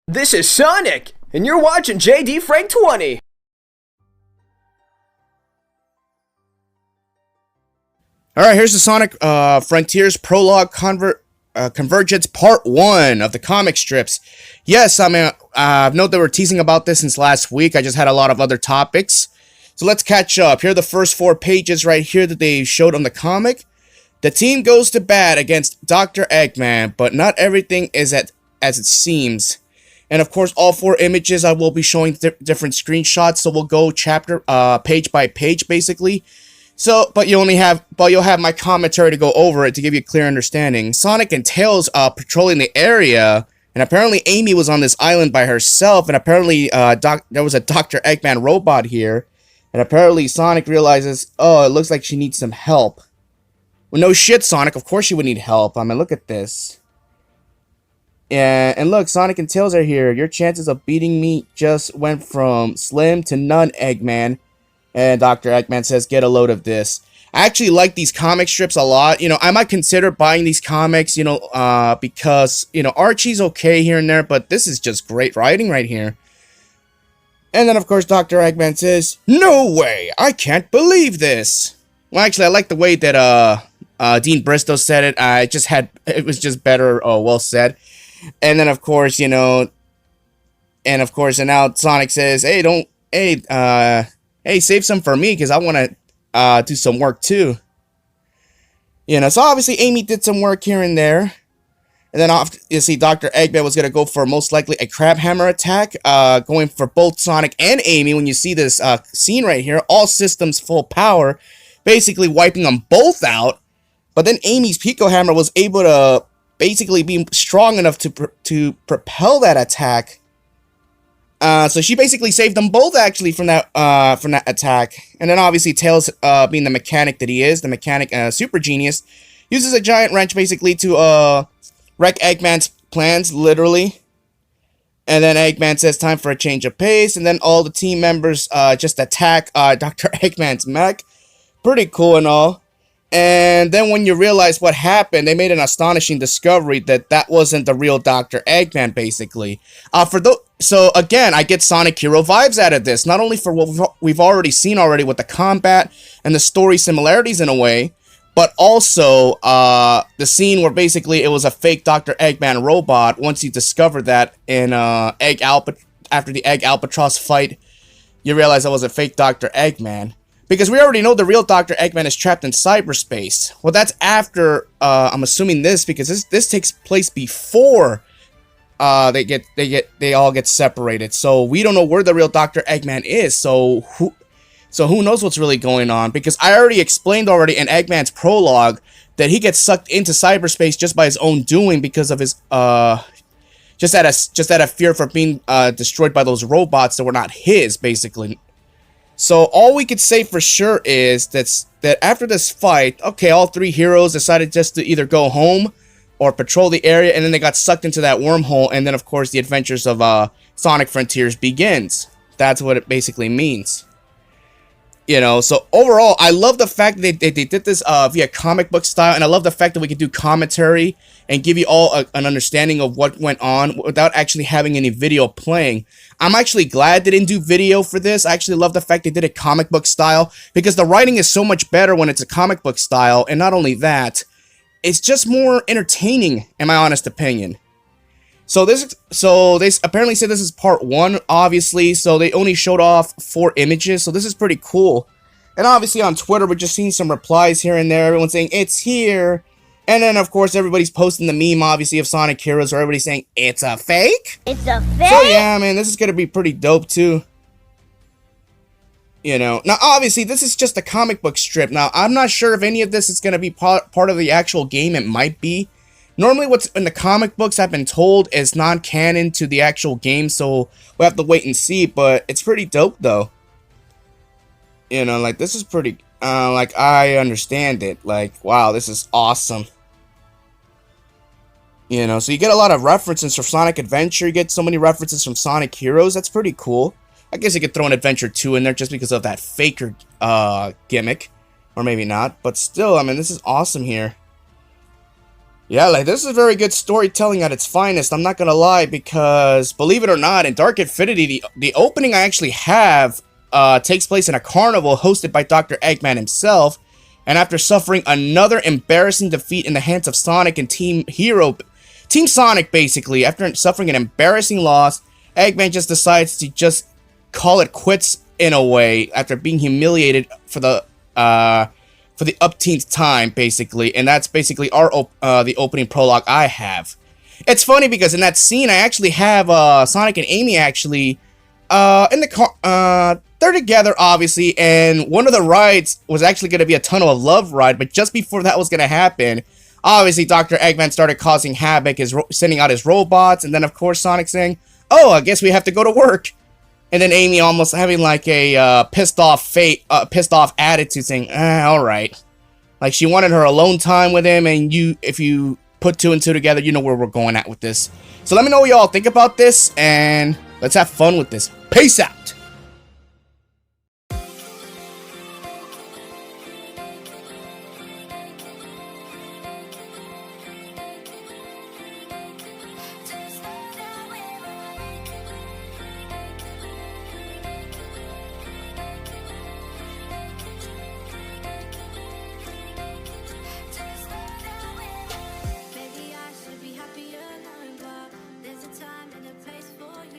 This is Sonic, and you're watching JD Frank 20. Alright, here's the Sonic Frontiers Prologue Convergence Part 1 of the comic strips. Yes, I mean, I've known they were teasing about this since last week. I just had a lot of other topics. So let's catch up. Here are the first 4 pages right here that they showed on the comic. The team goes to bat against Dr. Eggman, but not everything is as it seems. And of course, all 4 images I will be showing different screenshots, so we'll go page by page, basically. So, but you'll have my commentary to go over it to give you a clear understanding. Sonic and Tails patrolling the area, and apparently Amy was on this island by herself, and apparently there was a Dr. Eggman robot here, and apparently Sonic realizes, oh, it looks like she needs some help. Well, no shit, Sonic, of course she would need help. I mean, look at this. Yeah, and look, Sonic and Tails are here. Your chances of beating me just went from slim to none, Eggman. And Dr. Eggman says, get a load of this. I actually like these comic strips a lot. You know, I might consider buying these comics, because, Archie's okay here and there, but this is just great writing right here. And then, of course, Dr. Eggman says, no way, I can't believe this. Well, actually, I like the way that Dean Bristow said it. It was just better, well said. And then, of course, and now Sonic says, hey, save some for me, because I want to do some work, too. So obviously Amy did some work here and there. And then, you see, Dr. Eggman was going to go for, most likely, a crab hammer attack, going for both Sonic and Amy. When you see this scene right here, all systems full power, basically wiping them both out. But then Amy's Pico Hammer was able to basically be strong enough to propel that attack. So she basically saved them both, actually, from that attack. And then obviously Tails, being the mechanic that he is, the mechanic super genius, uses a giant wrench basically to wreck Eggman's plans, literally. And then Eggman says time for a change of pace, and then all the team members just attack Dr. Eggman's mech. Pretty cool and all. And then when you realize what happened, they made an astonishing discovery that wasn't the real Dr. Eggman, basically. So again, I get Sonic Hero vibes out of this. Not only for what we've already seen with the combat and the story similarities in a way, but also the scene where basically it was a fake Dr. Eggman robot. Once you discover that in after the Egg Albatross fight, you realize that was a fake Dr. Eggman. Because we already know the real Dr. Eggman is trapped in cyberspace. Well, that's after, I'm assuming this, because this takes place before they all get separated. So we don't know where the real Dr. Eggman is. So who knows what's really going on? Because I already explained in Eggman's prologue that he gets sucked into cyberspace just by his own doing, because of his just out of fear for being destroyed by those robots that were not his, basically. So all we could say for sure is that after this fight, okay, all 3 heroes decided just to either go home or patrol the area, and then they got sucked into that wormhole, and then of course the adventures of Sonic Frontiers begins. That's what it basically means. So overall, I love the fact that they did this via comic book style, and I love the fact that we could do commentary and give you all an understanding of what went on without actually having any video playing. I'm actually glad they didn't do video for this. I actually love the fact they did it comic book style, because the writing is so much better when it's a comic book style, and not only that, it's just more entertaining, in my honest opinion. So they apparently said this is part 1, obviously, so they only showed off 4 images, so this is pretty cool. And obviously on Twitter, we're just seeing some replies here and there, everyone saying, it's here. And then, of course, everybody's posting the meme, obviously, of Sonic Heroes, where everybody's saying, it's a fake? It's a fake? So yeah, man, this is gonna be pretty dope, too. Now, obviously, this is just a comic book strip. Now, I'm not sure if any of this is gonna be part of the actual game. It might be. Normally, what's in the comic books, I've been told, is non-canon to the actual game, so we'll have to wait and see, but it's pretty dope, though. This is pretty, I understand it. Wow, this is awesome. So you get a lot of references from Sonic Adventure, you get so many references from Sonic Heroes, that's pretty cool. I guess you could throw an Adventure 2 in there just because of that faker gimmick, or maybe not, but still, I mean, this is awesome here. Yeah, like, this is very good storytelling at its finest, I'm not gonna lie, because, believe it or not, in Dark Infinity, the opening I actually have, takes place in a carnival hosted by Dr. Eggman himself, and after suffering another embarrassing defeat in the hands of Sonic and Team Sonic, basically, after suffering an embarrassing loss, Eggman just decides to just call it quits in a way, after being humiliated for the upteenth time, basically, and that's basically the opening prologue I have. It's funny because in that scene, I actually have Sonic and Amy actually in the car. They're together, obviously, and one of the rides was actually going to be a Tunnel of Love ride, but just before that was going to happen, obviously Dr. Eggman started causing havoc, sending out his robots, and then of course Sonic saying, "Oh, I guess we have to go to work." And then Amy almost having like a pissed off attitude, saying, alright. Like, she wanted her alone time with him, and if you put two and two together, you know where we're going at with this. So let me know what y'all think about this, and let's have fun with this. Peace out!